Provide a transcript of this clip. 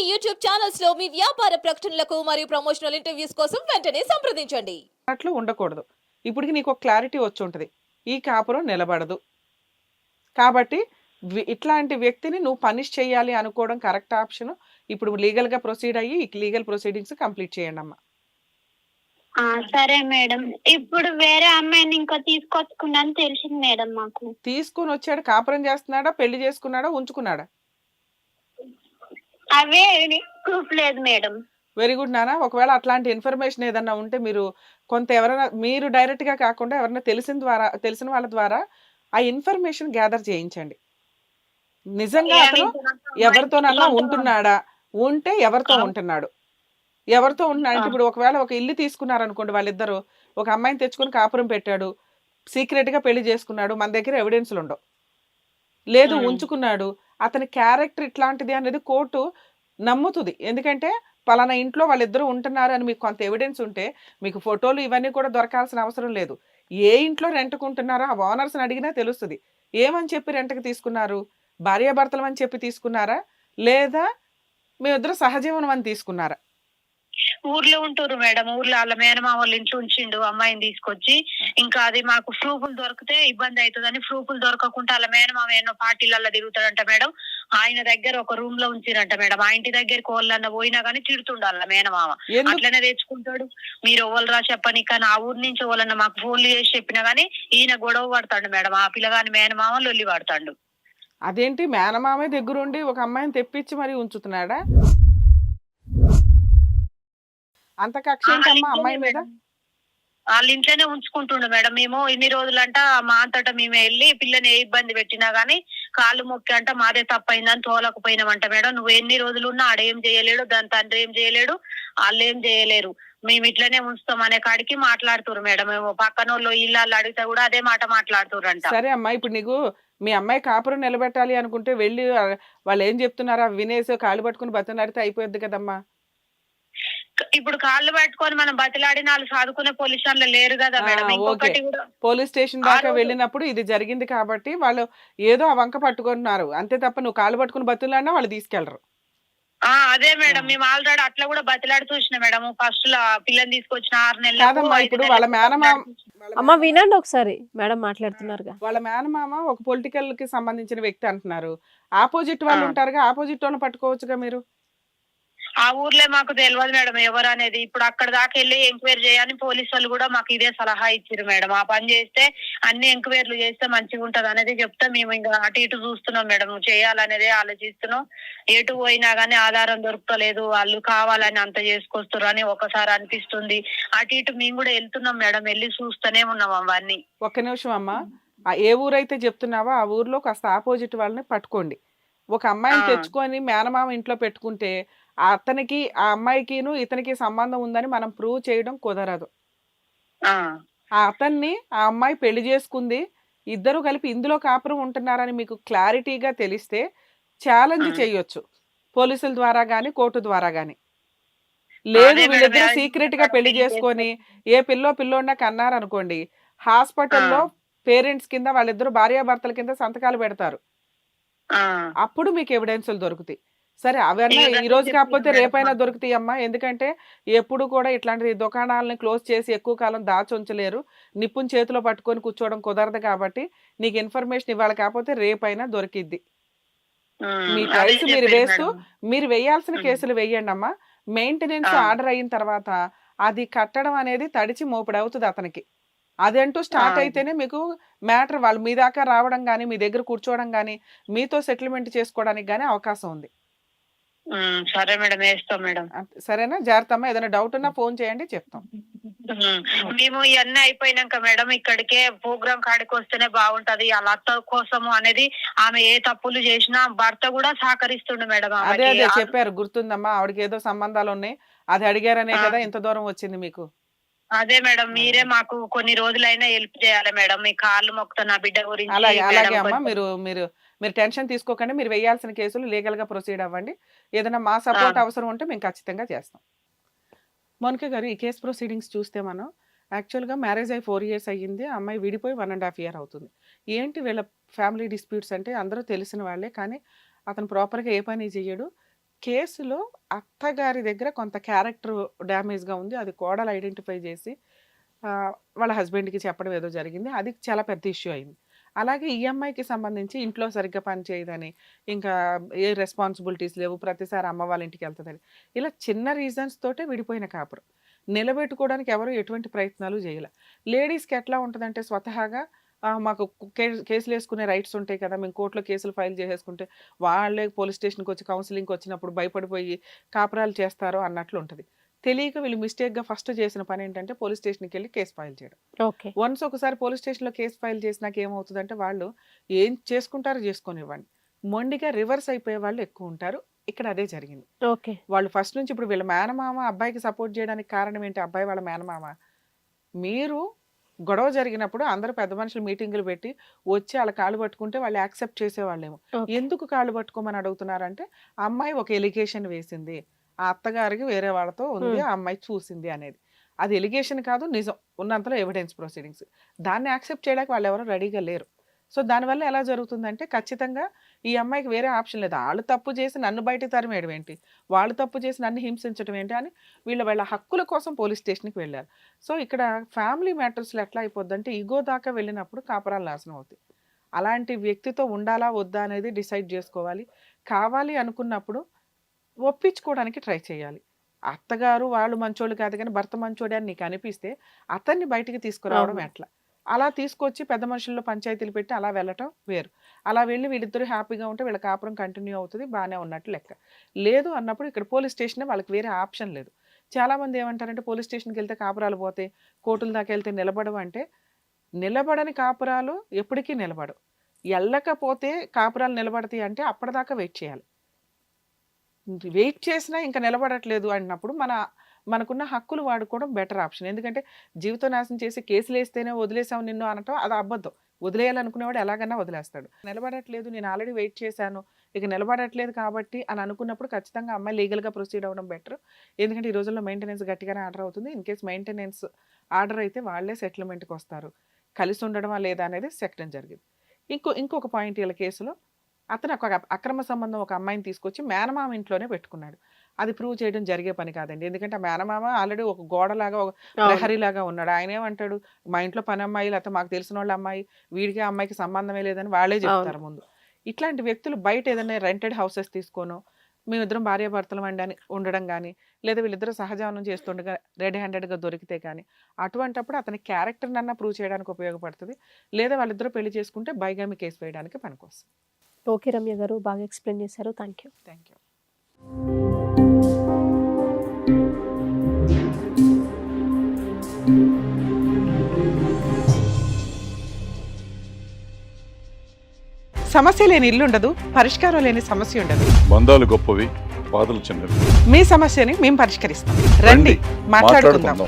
YouTube channels లో మీ వ్యాపార ప్రకటనలకు మరియు ప్రమోషనల్ ఇంటర్వ్యూస్ కోసం వెంటనే సంప్రదించండి. అట్లు ఉండకూడదు. ఇప్పటికి నీకు ఒక క్లారిటీ వచ్చి ఉంటుంది. ఈ కాపురం నిలబడదు. కాబట్టి ఇట్లాంటి వ్యక్తిని నువ్వు పనిష్ చేయాలి అనుకోవడం కరెక్ట్ ఆప్షన్. ఇప్పుడు లీగల్‌గా ప్రొసీడ్ అయ్యి లీగల్ ప్రొసీడింగ్స్ కంప్లీట్ చేయండమ్మా. సరే మేడం. ఇప్పుడు వేరే అమ్మాయిని ఇంకో తీసుకొచ్చుకున్నాను తెలిసింది మేడం మాకు. తీసుకొనొచ్చాడు, కాపురం చేస్తున్నాడా? పెళ్లి చేసుకున్నాడా? ఉంచుకున్నాడా? అవే ప్రూఫ్ లేదు మేడం. వెరీ గుడ్ నాన్న. ఒకవేళ అట్లాంటి ఇన్ఫర్మేషన్ ఏదన్నా ఉంటే మీరు ఎవరైనా మీరు డైరెక్ట్‌గా కాకుండా ఎవరైనా తెలిసిన వాళ్ళ ద్వారా ఆ ఇన్ఫర్మేషన్ గ్యాదర్ చేయించండి. నిజంగా అతను ఎవరితోనన్నా ఉంటున్నాడా? ఉంటే ఎవరితో ఉంటున్నాడు? ఎవరితో ఉంటున్నాడు అంటే ఇప్పుడు ఒకవేళ ఒక ఇల్లు తీసుకున్నారనుకోండి వాళ్ళిద్దరూ. ఒక అమ్మాయిని తెచ్చుకొని కాపురం పెట్టాడు. సీక్రెట్‌గా పెళ్లి చేసుకున్నాడు. మన దగ్గర ఎవిడెన్స్‌లు ఉండవు. లేదు ఉంచుకున్నాడు. అతని క్యారెక్టర్ ఇట్లాంటిది అనేది కోర్టు నమ్ముతుంది. ఎందుకంటే పలానా ఇంట్లో వాళ్ళిద్దరూ ఉంటున్నారు అని మీకు కొంత ఎవిడెన్స్ ఉంటే మీకు ఫోటోలు ఇవన్నీ కూడా దొరకాల్సిన అవసరం లేదు. ఏ ఇంట్లో రెంట్‌కుంటున్నారో ఆ ఓనర్స్‌ని అడిగినా తెలుస్తుంది. ఏమని చెప్పి రెంట్‌కి తీసుకున్నారు? భార్యాభర్తలమని చెప్పి తీసుకున్నారా? లేదా మీ ఇద్దరు సహజీవనం అని తీసుకున్నారా? ఊర్లో ఉంటురు మేడం. ఊర్లో వాళ్ళ మేనమామ వాళ్ళ ఇంట్లో ఉంచిండు అమ్మాయిని తీసుకొచ్చి. ఇంకా అది మాకు ప్రూఫ్లు దొరికితే ఇబ్బంది అవుతుందని ప్రూఫ్లు దొరకకుండా వాళ్ళ మేనమామ ఎన్నో పార్టీలలో తిరుగుతాడంట మేడం. ఆయన దగ్గర ఒక రూమ్ లో ఉంచిరంట మేడం. ఆ ఇంటి దగ్గరికి వాళ్ళన్న పోయినా గానీ తిడుతుండ వాళ్ళ మేనమామ. అట్లనే తెచ్చుకుంటాడు. మీరు ఎవరురా చెప్పని కానీ ఆ ఊరు నుంచి వాళ్ళన్న మాకు ఫోన్లు చేసి చెప్పినా గానీ ఈయన గొడవ పడతాడు మేడం. ఆ పిల్లగాని మేనమామ లొల్లి పడతాడు. అదేంటి మేనమామే దగ్గరుండి ఒక అమ్మాయిని తెప్పించి మరి ఉంచుతున్నాడా? అంత కక్ష ఏంటమ్మా అమ్మాయి మీద? వాళ్ళ ఇంట్లోనే ఉంచుకుంటుండు మేడం. మేము ఇన్ని రోజులంట మా అంతటా మేమే వెళ్ళి పిల్లని ఏ ఇబ్బంది పెట్టినా గానీ కాళ్ళు మొక్కి అంట మాదే తప్పైందని తోలకపోయినామంట మేడం. నువ్వు ఎన్ని రోజులు ఉన్నా ఆడేం చేయలేడు, దాని తండ్రి ఏం చేయలేడు, వాళ్ళు ఏం చేయలేరు. మేము ఇట్లనే ఉంచుతాం అనే కాడికి మాట్లాడుతురు మేడం. మేము పక్కన వాళ్ళు ఇళ్ళు అడిగితే కూడా అదే మాట మాట్లాడుతురంట. సరే అమ్మా, ఇప్పుడు నీకు మీ అమ్మాయి కాపురం నిలబెట్టాలి అనుకుంటే వెళ్ళి వాళ్ళు ఏం చెప్తున్నారా వినేసి కాళ్ళు పట్టుకుని బతిలాడితే అయిపోద్ది కదమ్మా. ఇప్పుడు కాళ్ళు పట్టుకొని మనం బతిలాడిన వాళ్ళు చదువుకునే పొజిషన్ లో లేరు కదా మేడం. ఇంకొకటి కూడా పోలీస్ స్టేషన్ దాకా వెళ్ళినప్పుడు ఇది జరిగింది కాబట్టి వాళ్ళు ఏదో ఆ వంక పట్టుకున్నారు అంతే తప్ప నువ్వు కాళ్ళు పట్టుకుని బతులాడినా వాళ్ళు తీసుకెళ్లరు. అదే మేడం. మేము ఆల్రెడీ అట్లా కూడా బతిలాడి చూసిన మేడం. ఫస్ట్ పిల్లని తీసుకొచ్చిన 6 నెలలు కాదమ్మా, ఇప్పుడు వాళ్ళ మేనమామ అమ్మ వినండి ఒకసారి, మేడం మాట్లాడుతున్నారుగా. వాళ్ళ మేనమామ ఒక పొలిటికల్ కి సంబంధించిన వ్యక్తి అంటున్నారు. ఆపోజిట్ వాళ్ళు ఉంటారుగా, ఆపోజిట్ వాళ్ళని పట్టుకోవచ్చుగా మీరు. ఆ ఊర్లో మాకు తెలియదు మేడం ఎవరు అనేది. ఇప్పుడు అక్కడ దాకా వెళ్ళి ఎంక్వైరీ చేయని పోలీసు వాళ్ళు కూడా మాకు ఇదే సలహా ఇచ్చారు మేడం. ఆ పని చేస్తే అన్ని ఎంక్వైరీలు చేస్తే మంచిగా ఉంటది అనేది చెప్తే మేము ఇంకా అటు ఇటు చూస్తున్నాం మేడం. చేయాలనేదే ఆలోచిస్తున్నాం. ఎటు పోయినా గానీ ఆధారం దొరకలేదు. వాళ్ళు కావాలని అంత చేసుకొస్తారు అని ఒకసారి అనిపిస్తుంది. అటు ఇటు మేము కూడా వెళ్తున్నాం మేడం. వెళ్ళి చూస్తూనే ఉన్నాం అవన్నీ. ఒక్క నిమిషం అమ్మా, ఏ ఊరైతే చెప్తున్నావో ఆ ఊర్లో కాస్త ఆపోజిట్ వాళ్ళని పట్టుకోండి. ఒక అమ్మాయిని తెచ్చుకొని మేనమామ ఇంట్లో పెట్టుకుంటే అతనికి ఆ అమ్మాయికిను ఇతనికి సంబంధం ఉందని మనం ప్రూవ్ చేయడం కుదరదు. ఆ అతన్ని ఆ అమ్మాయి పెళ్లి చేసుకుంది, ఇద్దరు కలిపి ఇందులో కాపురం ఉంటున్నారని మీకు క్లారిటీగా తెలిస్తే ఛాలెంజ్ చేయొచ్చు పోలీసుల ద్వారా గాని కోర్టు ద్వారా గాని. లేదు వీళ్ళిద్దరూ సీక్రెట్ గా పెళ్లి చేసుకొని ఏ పిల్లోడినా కన్నారనుకోండి, హాస్పిటల్లో పేరెంట్స్ కింద వాళ్ళిద్దరు భార్యాభర్తల కింద సంతకాలు పెడతారు. అప్పుడు మీకు ఎవిడెన్సులు దొరుకుతాయి. సరే అవన్నీ ఈ రోజు కాకపోతే రేపైనా దొరుకుతాయి అమ్మా. ఎందుకంటే ఎప్పుడు కూడా ఇట్లాంటి దుకాణాలను క్లోజ్ చేసి ఎక్కువ కాలం దాచుంచలేరు. నిప్పుని చేతిలో పట్టుకొని కూర్చోవడం కుదరదు కాబట్టి నీకు ఇన్ఫర్మేషన్ ఇవాళ కాకపోతే రేపైనా దొరికిద్ది. మీ ట్రయల్స్ మీరు వేస్తూ మీరు వేయాల్సిన కేసులు వేయండి అమ్మా. మెయింటెనెన్స్ ఆర్డర్ అయిన తర్వాత అది కట్టడం అనేది తడిచి మోపుడవుతుంది అతనికి. అదంటూ స్టార్ట్ అయితేనే మీకు మ్యాటర్ వాళ్ళు మీ దాకా రావడం కానీ మీ దగ్గర కూర్చోవడం కానీ మీతో సెటిల్మెంట్ చేసుకోవడానికి కానీ అవకాశం ఉంది. సరే మేడం, వేస్తాం మేడం. సరేనా? జాగ్రత్త అమ్మా. ఏదైనా డౌట్ ఉన్నా ఫోన్ చేయండి, చెప్తాం. మేము ఇవన్నీ అయిపోయినాక మేడం ఇక్కడికే ప్రోగ్రామ్ కాడికి వస్తేనే బాగుంటది వాళ్ళ అత్త కోసము అనేది. ఆమె ఏ తప్పులు చేసినా భర్త కూడా సహకరిస్తుండు మేడం. అదే చెప్పారు, గుర్తుందమ్మా. ఆవిడకి ఏదో సంబంధాలు ఉన్నాయి అది అడిగారనే కదా ఇంత దూరం వచ్చింది మీకు. అదే మేడం, మీరే మాకు కొన్ని రోజులైనా హెల్ప్ చేయాలి మేడం. మీ కాళ్ళు మొక్కుతా నా బిడ్డ గురించి. అలాగే అమ్మా. మీరు టెన్షన్ తీసుకోకండి. మీరు వేయాల్సిన కేసులు లీగల్ గా ప్రొసీడ్ అవ్వండి. ఏదైనా మా సపోర్ట్ అవసరం ఉంటే మేము ఖచ్చితంగా చేస్తాం. మోనిక గారు, ఈ కేసు ప్రొసీడింగ్స్ చూస్తే మనం యాక్చువల్గా మ్యారేజ్ అయ్యి 4 years అయ్యింది. అమ్మాయి విడిపోయి 1.5 year అవుతుంది. ఏంటి వీళ్ళ ఫ్యామిలీ డిస్ప్యూట్స్ అంటే అందరూ తెలిసిన వాళ్ళే, కానీ అతను ప్రాపర్గా ఏ పని చేయడు. కేసులో అత్తగారి దగ్గర కొంత క్యారెక్టర్ డ్యామేజ్గా ఉంది. అది కోడలు ఐడెంటిఫై చేసి వాళ్ళ హస్బెండ్కి చెప్పడం ఏదో జరిగింది. అది చాలా పెద్ద ఇష్యూ అయింది. అలాగే ఈ అమ్మాయికి సంబంధించి ఇంట్లో సరిగ్గా పని చేయదని, ఇంకా ఏ రెస్పాన్సిబిలిటీస్ లేవు, ప్రతిసారి అమ్మ వాళ్ళ ఇంటికి వెళ్తుందని, ఇలా చిన్న రీజన్స్ తోటే విడిపోయిన కాపురం. నిలబెట్టుకోవడానికి ఎవరు ఎటువంటి ప్రయత్నాలు చేయాలి. లేడీస్కి ఎట్లా ఉంటుందంటే స్వతహాగా మాకు కేసులు వేసుకునే రైట్స్ ఉంటాయి కదా, మేము కోర్టులో కేసులు ఫైల్ చేసేసుకుంటే వాళ్ళే పోలీస్ స్టేషన్కి వచ్చి కౌన్సిలింగ్కి వచ్చినప్పుడు భయపడిపోయి కాపురాలు చేస్తారో అన్నట్లు ఉంటుంది. తెలియక వీళ్ళు మిస్టేక్గా ఫస్ట్ చేసిన పని ఏంటంటే పోలీస్ స్టేషన్కి వెళ్ళి కేసు ఫైల్ చేయడం. ఓకే. వన్స్ ఒకసారి పోలీస్ స్టేషన్లో కేసు ఫైల్ చేసినాక ఏమవుతుందంటే వాళ్ళు ఏం చేసుకుంటారో చేసుకొనివ్వండి, మొండిగా రివర్స్ అయిపోయే వాళ్ళు ఎక్కువ ఉంటారు. ఇక్కడ అదే జరిగింది. ఓకే. వాళ్ళు ఫస్ట్ నుంచి ఇప్పుడు వీళ్ళ మేనమామ అబ్బాయికి సపోర్ట్ చేయడానికి కారణం ఏంటి? అబ్బాయి వాళ్ళ మేనమామ. మీరు గొడవ జరిగినప్పుడు అందరూ పెద్ద మనుషులు మీటింగులు పెట్టి వచ్చి వాళ్ళ కాళ్ళు పట్టుకుంటే వాళ్ళు యాక్సెప్ట్ చేసేవాళ్ళేమో. ఓకే. ఎందుకు కాళ్ళు పట్టుకోమని అడుగుతున్నారంటే ఆ అమ్మాయి ఒక ఎలిగేషన్ వేసింది, ఆ అత్తగారికి వేరే వాళ్ళతో ఉంది, ఆ అమ్మాయి చూసింది అనేది. అది ఎలిగేషన్ కాదు, నిజం ఉన్నంతలో ఎవిడెన్స్ ప్రొసీడింగ్స్. దాన్ని యాక్సెప్ట్ చేయడానికి వాళ్ళు ఎవరో రెడీగా లేరు. సో దానివల్ల ఎలా జరుగుతుందంటే ఖచ్చితంగా ఈ అమ్మాయికి వేరే ఆప్షన్ లేదు. వాళ్ళు తప్పు చేసి నన్ను బయటకు తరిమేయడం ఏంటి, వాళ్ళు తప్పు చేసి నన్ను హింసించడం ఏంటి అని వీళ్ళ హక్కుల కోసం పోలీస్ స్టేషన్కి వెళ్ళారు. సో ఇక్కడ ఫ్యామిలీ మ్యాటర్స్లో ఎట్లా అయిపోద్దంటే ఈగో దాకా వెళ్ళినప్పుడు కాపురాలు నాశనం అవుతాయి. అలాంటి వ్యక్తితో ఉండాలా వద్దా అనేది డిసైడ్ చేసుకోవాలి. కావాలి అనుకున్నప్పుడు ఒప్పించుకోవడానికి ట్రై చేయాలి. అత్తగారు వాళ్ళు మంచోళ్ళు కాదు కానీ భర్త మంచోడే అని నీకు అనిపిస్తే అతన్ని బయటికి తీసుకురావడం ఎట్లా? అలా తీసుకొచ్చి పెద్ద మనుషుల్లో పంచాయతీలు పెట్టి అలా వెళ్ళటం వేరు. అలా వెళ్ళి వీళ్ళిద్దరూ హ్యాపీగా ఉంటే వీళ్ళ కాపురం కంటిన్యూ అవుతుంది, బాగానే ఉన్నట్టు లెక్క. లేదు అన్నప్పుడు ఇక్కడ పోలీస్ స్టేషనే వాళ్ళకి వేరే ఆప్షన్ లేదు. చాలామంది ఏమంటారంటే పోలీస్ స్టేషన్కి వెళ్తే కాపురాలు పోతే, కోర్టుల దాకా వెళ్తే నిలబడవు అంటే, నిలబడని కాపురాలు ఎప్పటికీ నిలబడవు. వెళ్ళకపోతే కాపురాలు నిలబడతాయి అంటే అప్పటిదాకా వెయిట్ చేయాలి. వెయిట్ చేసినా ఇంకా నిలబడట్లేదు అన్నప్పుడు మనకున్న హక్కులు వాడుకోవడం బెటర్ ఆప్షన్. ఎందుకంటే జీవితం నాశనం చేసి కేసులు వేస్తేనే వదిలేసావు నిన్ను అనటం అది అబద్ధం. వదిలేయాలనుకునేవాడు ఎలాగైనా వదిలేస్తాడు. నిలబడట్లేదు, నేను ఆల్రెడీ వెయిట్ చేశాను, ఇక నిలబడట్లేదు కాబట్టి అని అనుకున్నప్పుడు ఖచ్చితంగా అమ్మాయి లీగల్గా ప్రొసీడ్ అవ్వడం బెటర్. ఎందుకంటే ఈ రోజుల్లో మెయింటెనెన్స్ గట్టిగానే ఆర్డర్ అవుతుంది. ఇన్ కేస్ మెయింటెనెన్స్ ఆర్డర్ అయితే వాళ్ళే సెటిల్మెంట్కి వస్తారు. కలిసి ఉండడమా లేదా అనేది సెకండ్ జరిగింది. ఇంకొక పాయింట్ వీళ్ళ కేసులో అతను ఒక అక్రమ సంబంధం ఒక అమ్మాయిని తీసుకొచ్చి మేనమామ ఇంట్లోనే పెట్టుకున్నాడు. అది ప్రూవ్ చేయడం జరిగే పని కాదండి. ఎందుకంటే మేనమామ ఆల్రెడీ ఒక గోడలాగా ఒక ప్రహరీలాగా ఉన్నాడు. ఆయన ఏమంటాడు, మా ఇంట్లో పని అమ్మాయి లేకపోతే మాకు తెలిసిన వాళ్ళ అమ్మాయి, వీడికి ఆ అమ్మాయికి సంబంధమే లేదని వాళ్ళే చెప్తారు ముందు. ఇట్లాంటి వ్యక్తులు బయట ఏదైనా రెంటెడ్ హౌసెస్ తీసుకోను, మేమిద్దరం భార్యాభర్తలు అని ఉండడం కానీ, లేదా వీళ్ళిద్దరూ సహజీవనం చేస్తుండగా రెడీ హ్యాండెడ్గా దొరికితే కానీ, అటువంటప్పుడు అతని క్యారెక్టర్ నన్నా ప్రూవ్ చేయడానికి ఉపయోగపడుతుంది. లేదా వాళ్ళిద్దరూ పెళ్లి చేసుకుంటే బైగామి కేసు వేయడానికి పనికొస్తుంది. ఓకే రమ్య గారు, బాగా ఎక్స్ప్లెయిన్ చేశారు. Thank you. Thank you. సమస్య లేని ఇల్లు ఉండదు, పరిష్కారం లేని సమస్య ఉండదు. బంధాలు గొప్పవి, బాధలు చిన్నవి. మీ సమస్యని మేము పరిష్కరిస్తాం. రండి, మాట్లాడుకుందాం.